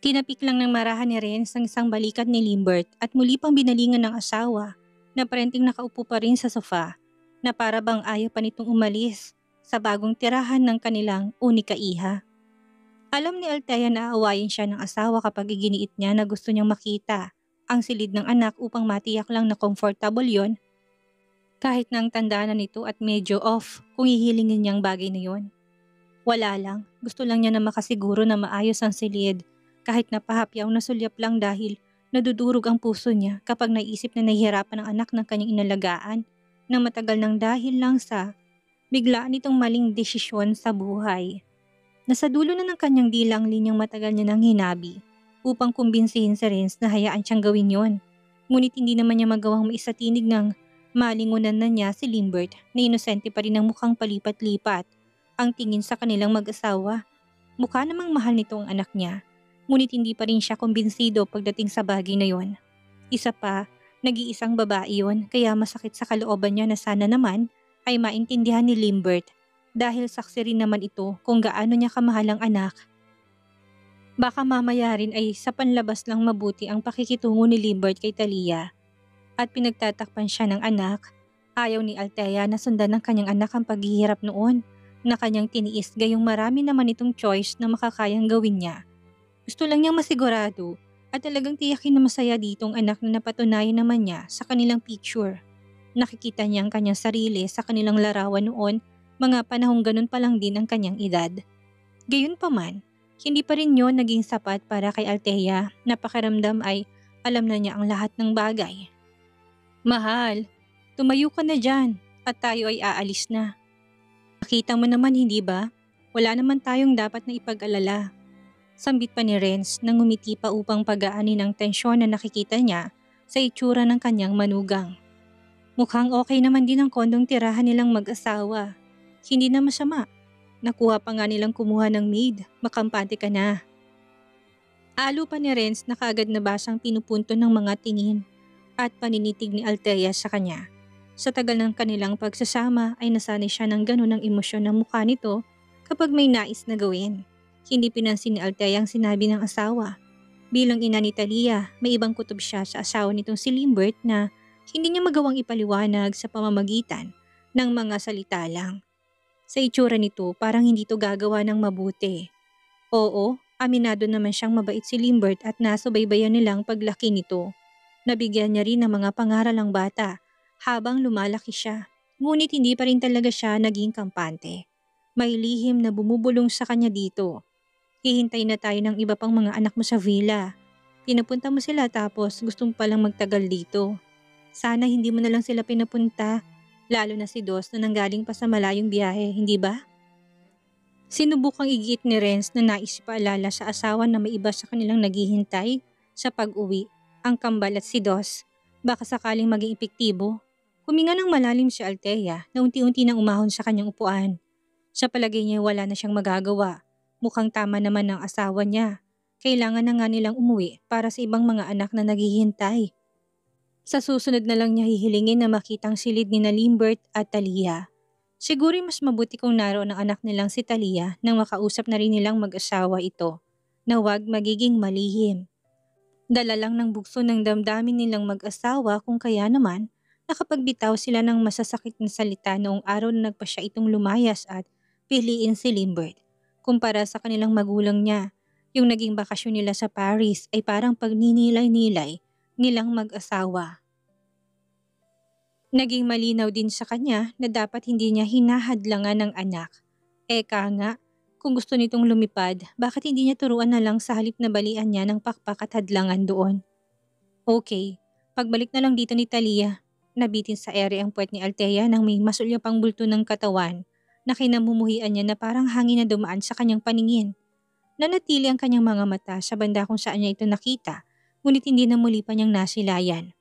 Tinapik lang ng marahan ni Renz ang isang balikat ni Limbert at muli pang binalingan ng asawa na parenteng nakaupo pa rin sa sofa na para bang ayaw pa nitong umalis sa bagong tirahan ng kanilang unika iha. Alam ni Althea na aawayin siya ng asawa kapag iginiit niya na gusto niyang makita ang silid ng anak upang matiyak lang na comfortable yon kahit na ang tanda na nito at medyo off kung hihilingin niyang bagay na yon. Wala lang, gusto lang niya na makasiguro na maayos ang silid kahit napahapyaw na sulyap lang dahil nadudurog ang puso niya kapag naisip na nahihirapan ang anak ng kanyang inalagaan na matagal nang dahil lang sa biglaan itong maling desisyon sa buhay. Nasa dulo na ng kanyang dilang linyang matagal niya nang hinabi upang kumbinsihin si Renz na hayaan siyang gawin yon. Ngunit hindi naman niya magawang maisatinig ng malingunan na niya si Limbert na inosente pa rin ang mukhang palipat-lipat ang tingin sa kanilang mag-asawa. Mukha namang mahal nito ang anak niya, ngunit hindi pa rin siya kumbinsido pagdating sa bagay na yon. Isa pa, nag-iisang babae yon kaya masakit sa kalooban niya na sana naman ay maintindihan ni Limbert dahil saksi rin naman ito kung gaano niya kamahal ang anak. Baka mamaya rin ay sa panlabas lang mabuti ang pakikitungo ni Limbert kay Talia at pinagtatakpan siya ng anak. Ayaw ni Althea na sundan ng kanyang anak ang paghihirap noon na kanyang tiniis gayong marami naman itong choice na makakayang gawin niya. Gusto lang niyang masigurado at talagang tiyakin na masaya dito ang anak na napatunayan naman niya sa kanilang picture. Nakikita niya ang kanyang sarili sa kanilang larawan noon, mga panahong ganun pa lang din ang kanyang edad. Gayunpaman, hindi pa rin yon naging sapat para kay Althea na pakiramdam ay alam na niya ang lahat ng bagay. Mahal, tumayo ka na dyan at tayo ay aalis na. Nakita mo naman hindi ba? Wala naman tayong dapat na ipag-alala. Sambit pa ni Renz nang ngumiti pa upang pagaanin ang tensyon na nakikita niya sa itsura ng kanyang manugang. Mukhang okay naman din ang kondong tirahan nilang mag-asawa. Hindi na masama. Nakuha pa nga nilang kumuha ng maid. Makampante ka na. Alo pa ni Renz na kaagad na basang pinupunto ng mga tingin at paninitig ni Althea sa kanya. Sa tagal ng kanilang pagsasama ay nasanay siya ng ganun ang emosyon ng mukha nito kapag may nais na gawin. Hindi pinansin ni Althea ang sinabi ng asawa. Bilang ina ni Talia, may ibang kutob siya sa asawa nitong si Limbert na hindi niya magawang ipaliwanag sa pamamagitan ng mga salita lang. Sa itsura nito, parang hindi to gagawa ng mabuti. Oo, aminado naman siyang mabait si Limbert at nasubaybayan nilang paglaki nito. Nabigyan niya rin ng mga pangaral ang bata habang lumalaki siya. Ngunit hindi pa rin talaga siya naging kampante. May lihim na bumubulong sa kanya dito. Hihintay na tayo ng iba pang mga anak mo sa villa. Pinapunta mo sila tapos gusto mo palang magtagal dito. Sana hindi mo na lang sila pinapunta, lalo na si Dos na nanggaling pa sa malayong biyahe, hindi ba? Sinubukang igiit ni Renz na nais ipaalala sa asawa na may iba sa kanilang naghihintay sa pag-uwi, ang kambal at si Dos. Baka sakaling maging epektibo. Huminga ng malalim si Althea na unti-unti nang umahon sa kanyang upuan. Sa palagay niya wala na siyang magagawa. Mukhang tama naman ng asawa niya. Kailangan na nga nilang umuwi para sa ibang mga anak na naghihintay. Sa susunod na lang niya hihilingin na makita ang silid ni Limbert at Talia. Siguro mas mabuti kung naroon ang anak nilang si Talia nang makausap na rin nilang mag-asawa ito na huwag magiging malihim. Dala lang ng bugso ng damdamin nilang mag-asawa kung kaya naman nakapagbitaw sila ng masasakit na salita noong araw na nagpasya itong lumayas at piliin si Limbert. Kumpara sa kanilang magulang niya, yung naging bakasyon nila sa Paris ay parang pagninilay-nilay nilang mag-asawa. Naging malinaw din sa kanya na dapat hindi niya hinahadlangan ng anak. Eka nga, kung gusto nitong lumipad, bakit hindi niya turuan na lang sa halip na balian niya ng pakpak at hadlangan doon? Okay, pagbalik na lang dito ni Talia, nabitin sa ere ang puwet ni Althea nang may masulyapang bulto ng katawan na kinamumuhian niya na parang hangin na dumaan sa kanyang paningin. Nanatili ang kanyang mga mata sa banda kung saan niya ito nakita, ngunit hindi na muli pa niyang nasilayan.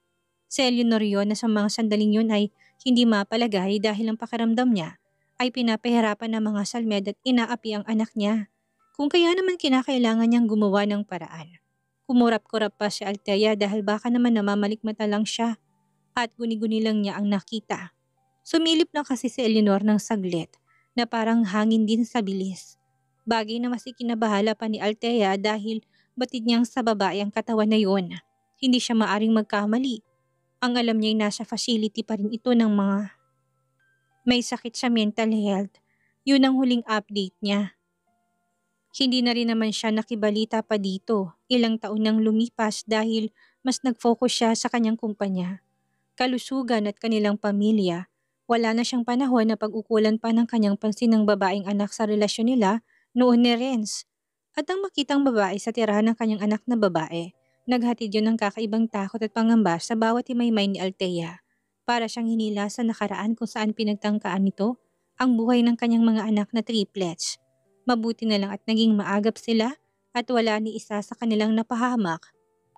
Si Eleanor yun na sa mga sandaling yun ay hindi mapalagay dahil ang pakiramdam niya ay pinapahirapan ng mga salmed at inaapi ang anak niya. Kung kaya naman kinakailangan niyang gumawa ng paraan. Kumurap-kurap pa si Althea dahil baka naman namamalikmata lang siya at guni-guni lang niya ang nakita. Sumilip na kasi si Eleanor ng saglit na parang hangin din sa bilis. Bagay na mas ikinabahala pa ni Althea dahil batid niyang sa babae ang katawan na yun. Hindi siya maaring magkamali. Ang alam niya ay nasa facility pa rin ito ng mga may sakit sa mental health. Yun ang huling update niya. Hindi na rin naman siya nakibalita pa dito. Ilang taon nang lumipas dahil mas nag-focus siya sa kanyang kumpanya, kalusugan at kanilang pamilya. Wala na siyang panahon na pag-ukulan pa ng kanyang pansin ng babaeng anak sa relasyon nila noon ni Renz. At ang makitang babae sa tirahan ng kanyang anak na babae, naghatid yun ng kakaibang takot at pangamba sa bawat himaymay ni Althea. Para siyang hinila sa nakaraan kung saan pinagtangkaan nito ang buhay ng kanyang mga anak na triplets. Mabuti na lang at naging maagap sila at wala ni isa sa kanilang napahamak.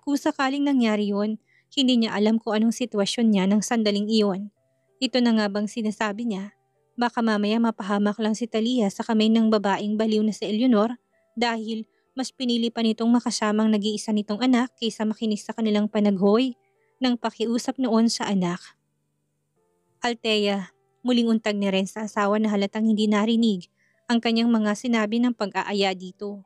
Kung sakaling nangyari yun, hindi niya alam kung anong sitwasyon niya ng sandaling iyon. Ito na nga bang sinasabi niya? Baka mamaya mapahamak lang si Talia sa kamay ng babaeng baliw na si Eleanor dahil mas pinili pa nitong makasamang nag-iisa nitong anak kaysa makinig sa kanilang panaghoy ng pakiusap noon sa anak. Althea, muling untag ni Renz sa asawa na halatang hindi narinig ang kanyang mga sinabi ng pag-aaya dito.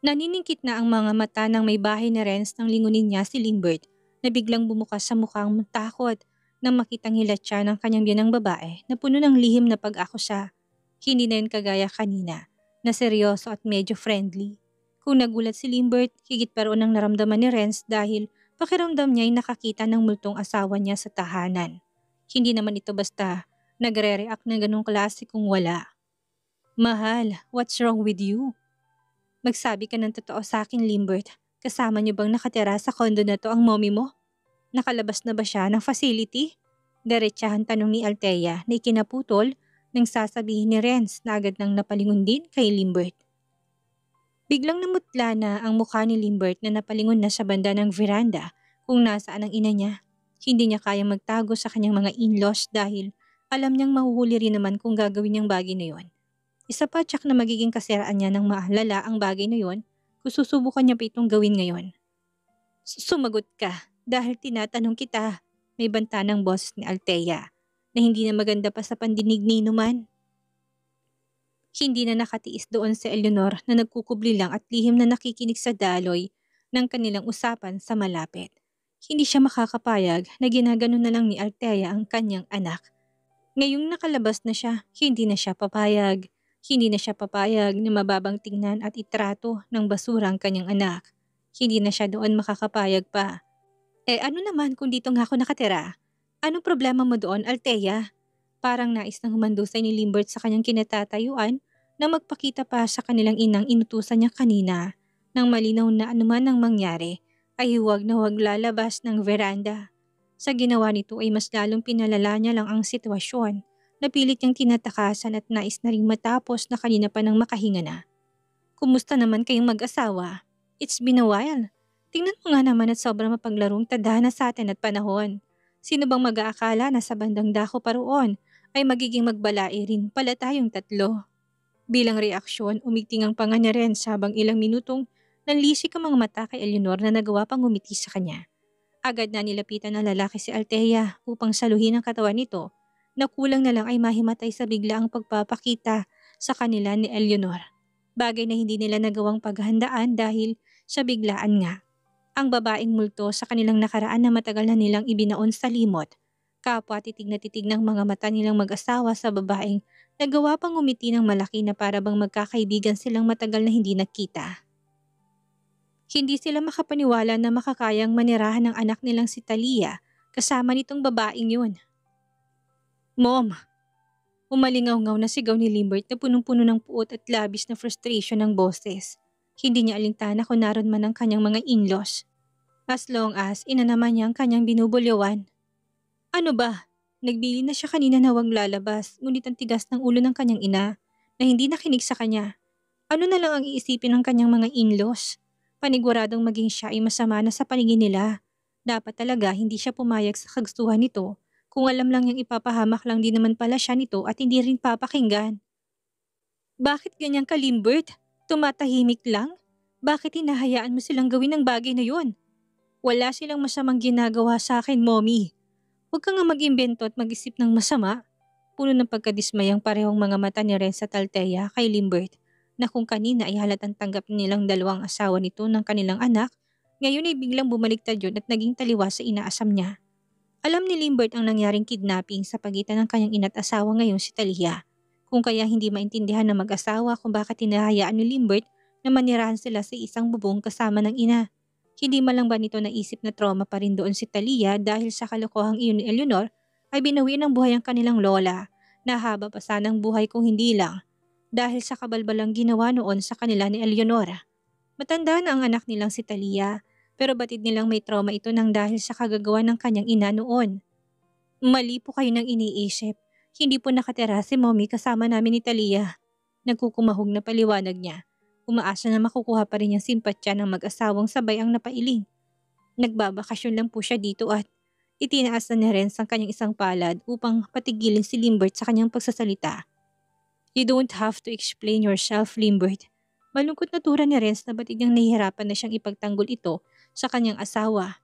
Naniningkit na ang mga mata ng may bahay ni Renz nang lingunin niya si Limbert na biglang bumukas sa mukhang takot nang makitang hilat siya ng kanyang biyanang babae na puno ng lihim na pag-akusa. Hindi na yun kagaya kanina, na seryoso at medyo friendly. Kung nagulat si Limbert, higit pa roon ang naramdaman ni Renz dahil pakiramdam niya ay nakakita ng multong asawa niya sa tahanan. Hindi naman ito basta nagre-react ng ganong klase kung wala. Mahal, what's wrong with you? Magsabi ka ng totoo sa akin, Limbert. Kasama niyo bang nakatira sa condo na to ang mommy mo? Nakalabas na ba siya ng facility? Diretsahan tanong ni Althea na ikinaputol nang sasabihin ni Renz na agad nang napalingon din kay Limbert. Biglang namutla na ang mukha ni Limbert na napalingon na sa banda ng veranda kung nasaan ang ina niya. Hindi niya kayang magtago sa kanyang mga in-laws dahil alam niyang mahuhuli rin naman kung gagawin niyang bagay na yon. Isa pa tsak na magiging kasiraan niya ng maalala ang bagay na yon kung susubukan niya pa itong gawin ngayon. Sumagot ka dahil tinatanong kita, may banta ng boses ni Althea na hindi na maganda pa sa pandinig ni Numan. Hindi na nakatiis doon si Eleanor na nagkukubli lang at lihim na nakikinig sa daloy ng kanilang usapan sa malapit. Hindi siya makakapayag na ginagano na lang ni Althea ang kanyang anak. Ngayong nakalabas na siya, hindi na siya papayag. Hindi na siya papayag na mababang tingnan at itrato ng basura ang kanyang anak. Hindi na siya doon makakapayag pa. Ano naman kung dito nga ako nakatira? Anong problema mo doon, Althea? Parang nais nang humandusay ni Limbert sa kanyang kinatatayuan na magpakita pa sa kanilang inang inutusan niya kanina. Nang malinaw na anuman ang mangyari, ay huwag na huwag lalabas ng veranda. Sa ginawa nito ay mas lalong pinalala niya lang ang sitwasyon. Napilit niyang tinatakasan at nais na ring matapos na kanina pa nang makahinga na. Kumusta naman kayong mag-asawa? It's been a while. Tingnan mo nga naman at sobrang mapaglarong tadhana sa atin at panahon. Sino bang mag-aakala na sa bandang dako pa roon ay magiging magbalai rin pala tayong tatlo? Bilang reaksyon, umiting ang panga ni Renz habang ilang minutong nanlisik ang mga mata kay Eleanor na nagawa pang ngumiti sa kanya. Agad na nilapitan ng lalaki si Althea upang saluhin ang katawan nito na kulang na lang ay mahimatay sa biglaang pagpapakita sa kanila ni Eleanor. Bagay na hindi nila nagawang paghandaan dahil sa biglaan nga. Ang babaeng multo sa kanilang nakaraan na matagal na nilang ibinaon sa limot. Kapwa titig na titig ng mga mata nilang mag-asawa sa babaeng nagawa pang umiti ng malaki na para bang magkakaibigan silang matagal na hindi nakita. Hindi sila makapaniwala na makakayang manirahan ng anak nilang si Talia kasama nitong babaeng yun. Mom! Umalingaw-ngaw na sigaw ni Limbert na punong-puno ng puot at labis na frustration ng boses. Hindi niya alintana kung naroon man ang kanyang mga in-laws. As long as ina naman niya ang kanyang binubulyawan. Ano ba? Nagbili na siya kanina na huwag lalabas, ngunit ang tigas ng ulo ng kanyang ina na hindi nakinig sa kanya. Ano na lang ang iisipin ng kanyang mga in-laws? Paniguradong maging siya ay masama na sa paningin nila. Dapat talaga hindi siya pumayag sa kagustuhan nito. Kung alam lang niyang ipapahamak lang din naman pala siya nito at hindi rin papakinggan. Bakit ganyan ka, Limbert? Tumatahimik lang? Bakit hinahayaan mo silang gawin ang bagay na yun? Wala silang masamang ginagawa sa akin, Mommy. Huwag ka nga mag-imbento at mag-isip ng masama. Puno ng pagkadismayang parehong mga mata ni Renz at Althea kay Limbert na kung kanina ay halatang tanggap nilang dalawang asawa nito ng kanilang anak, ngayon ay biglang bumaliktad yun at naging taliwas sa inaasam niya. Alam ni Limbert ang nangyaring kidnapping sa pagitan ng kanyang ina't asawa ngayong si Talia. Kung kaya hindi maintindihan ng mag-asawa kung bakit hinahayaan ni Limbert na manirahan sila sa isang bubong kasama ng ina. Hindi malang ba nito naisip na trauma pa rin doon si Talia dahil sa kalokohang iyon ni Eleanor ay binawi ng buhay ang kanilang lola na haba pa sanang buhay kung hindi lang dahil sa kabalbalang ginawa noon sa kanila ni Eleanor. Matanda na ang anak nilang si Talia pero batid nilang may trauma ito nang dahil sa kagagawa ng kanyang ina noon. Mali po kayo ng iniisip. Hindi po nakatira si Mommy kasama namin ni Talia. Nagkukumahog na paliwanag niya. Umaasa na makukuha pa rin yung simpatya ng mag-asawang sabay ang napailing. Nagbabakasyon lang po siya dito at itinaas na ni Renz ang kanyang isang palad upang patigilin si Limbert sa kanyang pagsasalita. You don't have to explain yourself, Limbert. Malungkot na tura ni Renz na batid niyang nahihirapan na siyang ipagtanggol ito sa kanyang asawa.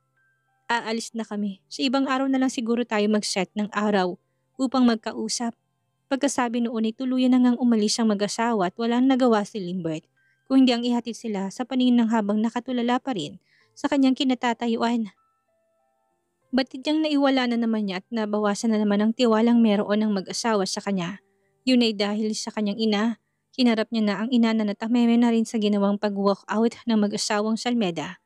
Aalis na kami. Sa ibang araw na lang siguro tayo mag-set ng araw upang magkausap. Pagkasabi noon ay tuluyan na ngang umalis ang mag-asawa at walang nagawa si Limbert kung hindi ang ihatid sila sa paningin ng habang nakatulala pa rin sa kanyang kinatatayuan. Batid niyang naiwala na naman niya at nabawasan na naman ang tiwalang meron ng mag-asawa sa kanya. Yun ay dahil sa kanyang ina. Hinarap niya na ang ina na natameme na rin sa ginawang pag-walk out ng mag-asawang Salmeda.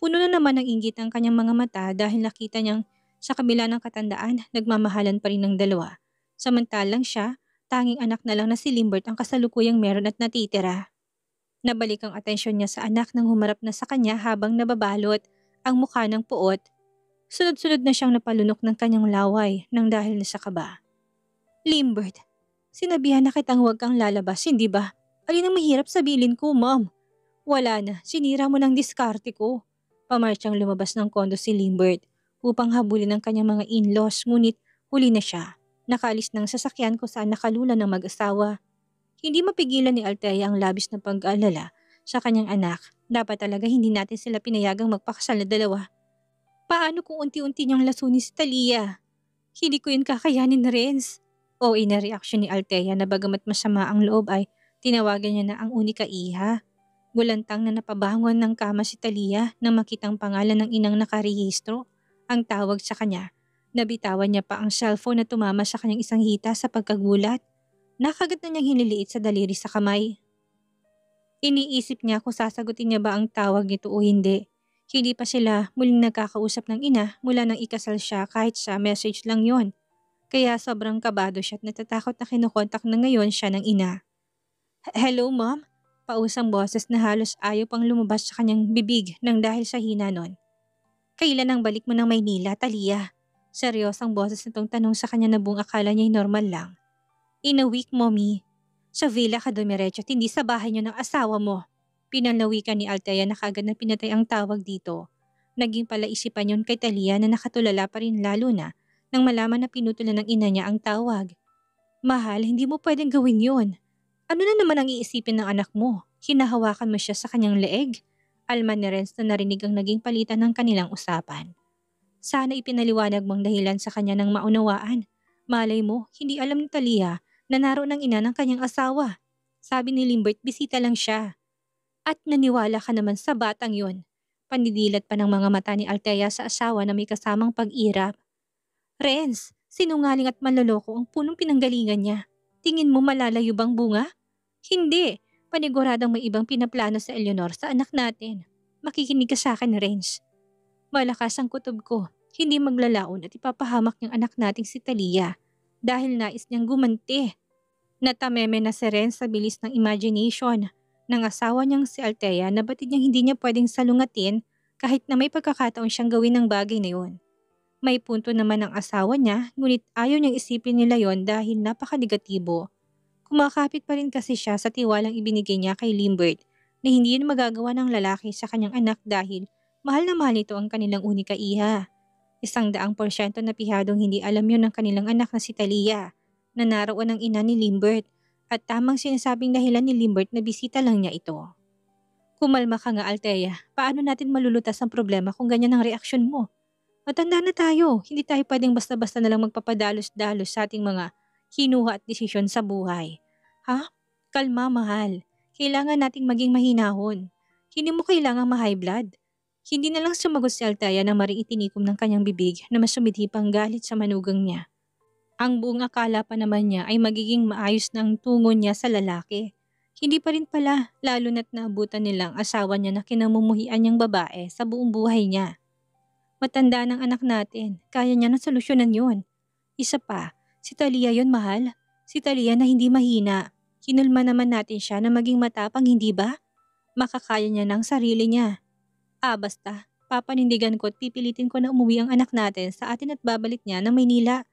Puno na naman ng inggit ang kanyang mga mata dahil nakita niyang sa kabila ng katandaan, nagmamahalan pa rin ng dalawa. Samantalang siya, tanging anak na lang na si Limbert ang kasalukuyang meron at natitira. Nabalik ang atensyon niya sa anak nang humarap na sa kanya habang nababalot ang mukha ng puot. Sunod-sunod na siyang napalunok ng kanyang laway nang dahil na sa kaba. Limbert, sinabihan na kitang huwag kang lalabas, hindi ba? Alin ang mahirap sabilin ko, Mom? Wala na, sinira mo ng diskarte ko. Pamartsyang lumabas ng kondo si Limbert upang habulin ang kanyang mga in-laws ngunit huli na siya. Nakaalis ng sasakyan kung saan nakalula ng mag-asawa. Hindi mapigilan ni Althea ang labis na pag-aalala sa kanyang anak. Dapat talaga hindi natin sila pinayagang magpakasal na dalawa. Paano kung unti-unti niyang lasunin si Talia? Hindi ko yun kakayanin, Renz. OA na reaksyon ni Althea na bagamat masama ang loob ay tinawagan niya na ang unika iha. Gulantang na napabangon ng kama si Talia nang makitang pangalan ng inang nakarehistro. Ang tawag sa kanya. Nabitawan niya pa ang cellphone na tumama sa kanyang isang hita sa pagkagulat. Nakagat na niyang hiniliit sa daliri sa kamay. Iniisip niya kung sasagutin niya ba ang tawag nito o hindi. Hindi pa sila muling nagkakausap ng ina mula nang ikasal siya kahit sa message lang yon. Kaya sobrang kabado siya at natatakot na kinukontak na ngayon siya ng ina. Hello, Mom? Pausang boses na halos ayaw pang lumabas sa kanyang bibig nang dahil sa hina nun. Kailan ang balik mo ng Maynila, Talia? Seryosang boses nitong tanong sa kanya na buong akala niya'y normal lang. In a week, Mommy. Sa villa ka dumiretso at hindi sa bahay niyo ng asawa mo. Pinalawikan ni Althea na kaagad na pinatay ang tawag dito. Naging palaisipan yun kay Talia na nakatulala pa rin lalo na nang malaman na pinutulan ng ina niya ang tawag. Mahal, hindi mo pwedeng gawin yun. Ano na naman ang iisipin ng anak mo? Hinahawakan mo siya sa kanyang leeg? Alman ni Renz na narinig ang naging palitan ng kanilang usapan. Sana ipinaliwanag mong dahilan sa kanya ng maunawaan. Malay mo, hindi alam ni Talia na naroon ang ina ng kanyang asawa. Sabi ni Limbert, bisita lang siya. At naniwala ka naman sa batang yun. Pandidilat pa ng mga mata ni Althea sa asawa na may kasamang pag-irap. Renz, sinungaling at manloloko ang punong pinanggalingan niya. Tingin mo malalayo bang bunga? Hindi. Paniguradang may ibang pinaplano sa Eleanor sa anak natin. Makikinig ka sa akin, Renz. Malakas ang kutob ko. Hindi maglalaon at ipapahamak niyang anak nating si Talia. Dahil nais niyang gumanti. Natameme na si Renz sa bilis ng imagination ng asawa niyang si Althea na batid niyang hindi niya pwedeng salungatin kahit na may pagkakataon siyang gawin ng bagay na yun. May punto naman ang asawa niya ngunit ayaw niyang isipin nila yon dahil napaka-negatibo. Kumakapit pa rin kasi siya sa tiwalang ibinigay niya kay Limbert na hindi yun magagawa ng lalaki sa kanyang anak dahil mahal na mahal ito ang kanilang unika iha. 100% na pihadong hindi alam yun ng kanilang anak na si Talia na naroon ang ina ni Limbert at tamang sinasabing dahilan ni Limbert na bisita lang niya ito. Kumalma ka nga, Althea. Paano natin malulutas ang problema kung ganyan ang reaksyon mo? Matanda na tayo. Hindi tayo pwedeng basta-basta na lang magpapadalos-dalos sa ating mga kinuha at desisyon sa buhay. Ha? Kalma, mahal. Kailangan nating maging mahinahon. Hindi mo kailangang ma-high blood. Hindi na lang sumagot si Altaya na maring itinikom ng kanyang bibig na mas sumidhi pang galit sa manugang niya. Ang buong akala pa naman niya ay magiging maayos ng tungo niya sa lalaki. Hindi pa rin pala, lalo na't naabutan nilang asawa niya na kinamumuhian niyang babae sa buong buhay niya. Matanda ng anak natin, kaya niya na solusyonan yun. Isa pa, si Talia yon mahal. Si Talia na hindi mahina. Kinulma naman natin siya na maging matapang, hindi ba? Makakaya niya ng sarili niya. Basta, papanindigan ko at pipilitin ko na umuwi ang anak natin sa atin at babalik niya ng Maynila.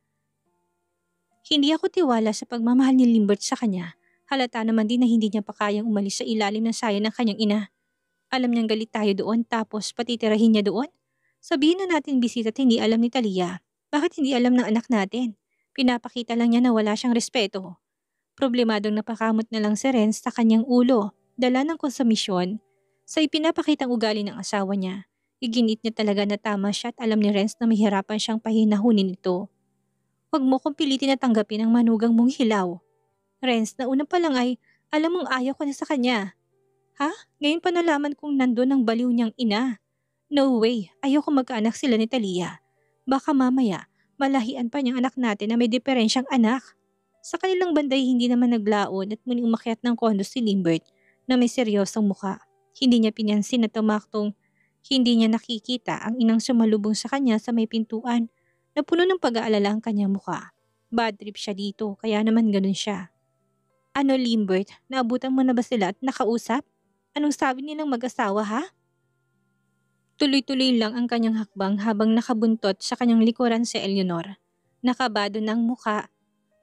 Hindi ako tiwala sa pagmamahal ni Limbert sa kanya. Halata naman din na hindi niya pa kayang umalis sa ilalim ng saya ng kanyang ina. Alam niyang galit tayo doon tapos patitirahin niya doon? Sabihin na natin bisita at hindi alam ni Talia. Bakit hindi alam ng anak natin? Pinapakita lang niya na wala siyang respeto. Problemadong napakamot na lang si Renz sa kanyang ulo, dala ng konsumisyon. Sa ipinapakitang ugali ng asawa niya, iginit niya talaga na tama siya at alam ni Renz na mahirapan siyang pahinahunin ito. Huwag mo kong pilitin na tanggapin ang manugang mong hilaw. Renz, na una pa lang ay alam mong ayaw ko na sa kanya. Ha? Ngayon pa nalaman kong nandun ang baliw niyang ina. No way, ayoko magkaanak sila ni Talia. Baka mamaya, malahian pa niyang anak natin na may diferensyang anak. Sa kanilang banday hindi naman naglaon at muling umakyat ng kondo si Limbert na may seryosong muka. Hindi niya pinansin na tumaktong hindi niya nakikita ang inang sumalubong sa kanya sa may pintuan na puno ng pag-aalala ang kanyang muka. Bad trip siya dito kaya naman ganun siya. Ano Limbert, naabutan mo na ba sila at nakausap? Anong sabi nilang mag-asawa ha? Tuloy-tuloy lang ang kanyang hakbang habang nakabuntot sa kanyang likuran si Eleanor. Nakabado ng muka.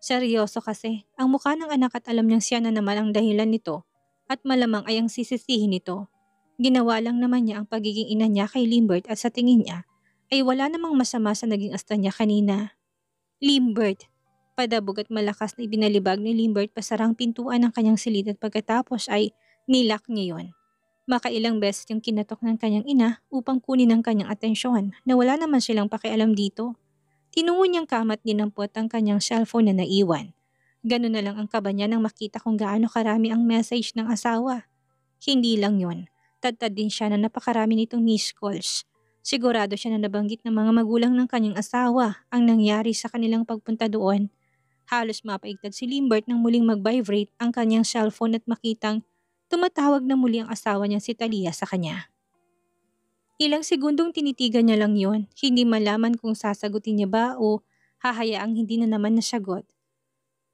Seryoso kasi, ang mukha ng anak at alam niyang siya na naman ang dahilan nito at malamang ay ang sisisihin nito. Ginawa lang naman niya ang pagiging ina niya kay Limbert at sa tingin niya ay wala namang masama sa naging asta niya kanina. Limbert! Padabog at malakas na ibinalibag ni Limbert pasarang pintuan ng kanyang silid at pagkatapos ay nilak niya yon. Makailang beses yung kinatok ng kanyang ina upang kunin ang kanyang atensyon na wala naman silang pakialam dito. Tinungo niyang kamat dinampot ang kanyang cellphone na naiwan. Ganun na lang ang kaba niya nang makita kung gaano karami ang message ng asawa. Hindi lang yon. Tad-tad din siya na napakarami nitong missed calls. Sigurado siya na nabanggit ng mga magulang ng kanyang asawa ang nangyari sa kanilang pagpunta doon. Halos mapaigtad si Limbert nang muling mag-vibrate ang kanyang cellphone at makitang tumatawag na muli ang asawa niya si Talia sa kanya. Ilang segundong tinitigan niya lang yon, hindi malaman kung sasagutin niya ba o hahayaang hindi na naman nasagot.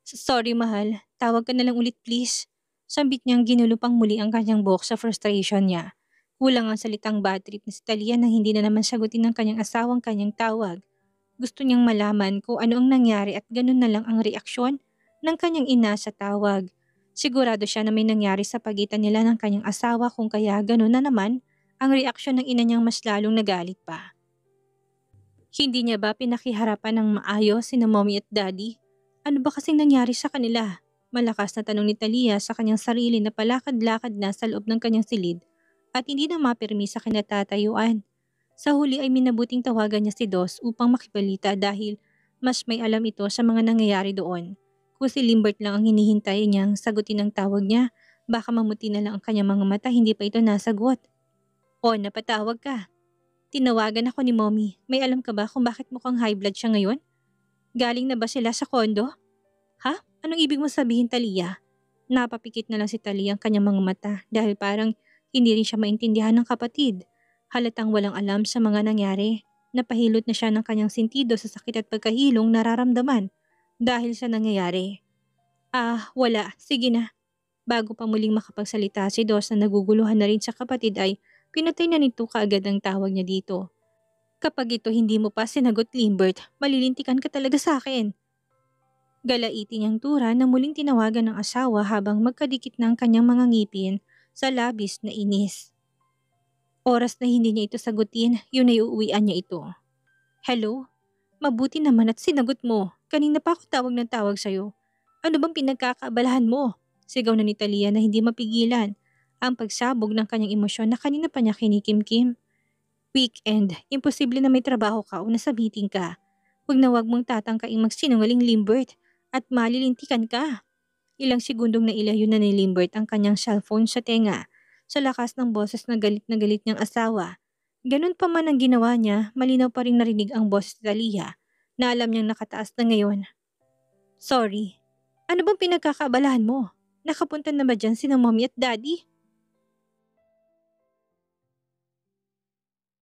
Sorry mahal, tawag ka na lang ulit please. Sambit niyang ginulupang muli ang kanyang buhok sa frustration niya. Kulang ang salitang bad trip na si Talia nang hindi na naman sagutin ng kanyang asawang kanyang tawag. Gusto niyang malaman kung ano ang nangyari at ganun na lang ang reaksyon ng kanyang ina sa tawag. Sigurado siya na may nangyari sa pagitan nila ng kanyang asawa kung kaya ganun na naman ang reaksyon ng ina niyang mas lalong nagalit pa. Hindi niya ba pinakiharapan ng maayos sina mommy at daddy? Ano ba kasing nangyari sa kanila? Malakas na tanong ni Talia sa kanyang sarili na palakad-lakad na sa loob ng kanyang silid at hindi na mapirmi sa kinatatayuan. Sa huli ay minabuting tawagan niya si Dos upang makibalita dahil mas may alam ito sa mga nangyayari doon. Kung si Limbert lang ang hinihintay niyang sagutin ang tawag niya, baka mamuti na lang ang kanyang mga mata, hindi pa ito nasagot. O, napatawag ka. Tinawagan ako ni Mommy. May alam ka ba kung bakit mukhang high blood siya ngayon? Galing na ba sila sa kondo? Ha? Anong ibig mo sabihin, Talia? Napapikit na lang si Talia ang kanyang mga mata dahil parang hindi rin siya maintindihan ng kapatid. Halatang walang alam sa mga nangyari. Napahilot na siya ng kanyang sentido sa sakit at pagkahilong nararamdaman dahil sa nangyayari. Wala. Sige na. Bago pa muling makapagsalita si Dos na naguguluhan na rin sa kapatid ay pinatay na nito kaagad ang tawag niya dito. Kapag ito hindi mo pa sinagot Limbert, malilintikan ka talaga sa akin. Galaitin niyang tura na muling tinawagan ng asawa habang magkadikit na ang kanyang mga ngipin sa labis na inis. Oras na hindi niya ito sagutin, yun ay uuwian niya ito. Hello? Mabuti naman at sinagot mo. Kanina pa ako tawag ng tawag sa'yo. Ano bang pinagkakaabalahan mo? Sigaw na ni Talia na hindi mapigilan ang pagsabog ng kanyang emosyon na kanina pa niya kinikimkim. Weekend, imposible na may trabaho ka o nasa meeting ka. Huwag na huwag mong tatangkaing magsinungaling Limbert at malilintikan ka. Ilang segundong na ilayo na ni Limbert ang kanyang cellphone sa tenga sa lakas ng boses na galit niyang asawa. Ganun pa man ang ginawa niya, malinaw pa rin narinig ang boses ni Talia na alam niyang nakataas na ngayon. Sorry, ano bang pinagkakaabalahan mo? Nakapunta na ba dyan sina mommy at daddy?